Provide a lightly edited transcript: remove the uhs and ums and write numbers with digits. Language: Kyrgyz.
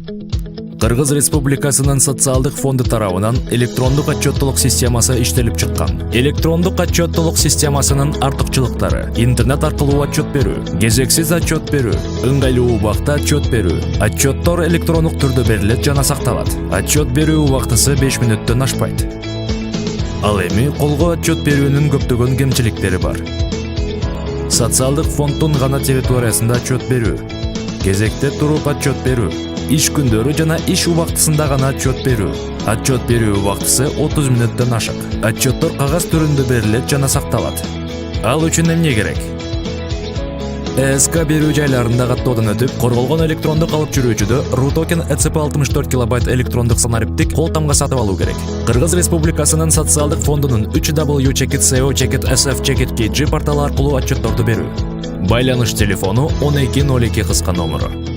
Кыргыз Республикасынын социалдык фонду тарабынан электрондук отчеттулук системасы иштелип чыккан. Электрондук отчеттулук системасынын артыкчылыктары: интернет аркылуу отчет берүү, кезексиз отчет берүү, ыңгайлуу убакта отчет берүү. Отчеттор электрондук түрдө берилет жана сакталат. Отчет берүү убактысы 5 мүнөттөн ашпайт. Ал эми колго отчет берүүнүн көптөгөн кемчиликтери бар. Социалдык фонддун гана территориясында отчет берүү, кезекте туруп отчет берүү, иш күндөрү жана иш убактысында гана отчет берүү. Отчет берүү убактысы 30 мүнөттөн ашык. Отчеттор кагаз түрүндө берилет жана сакталат. Ал үчүн эмне керек? ЭСК берүү жайларында каттоодон өтүп, корголгон электрондук алып жүрүүчүдө RU-токен ECP64 кБ электрондук санариптик кол тамга сатып алуу керек. Кыргыз Республикасынын социалдык фондунун 3W-SF-KG порталы аркылуу отчетторду берүү. Байланыш телефону 1202 кыска номеру.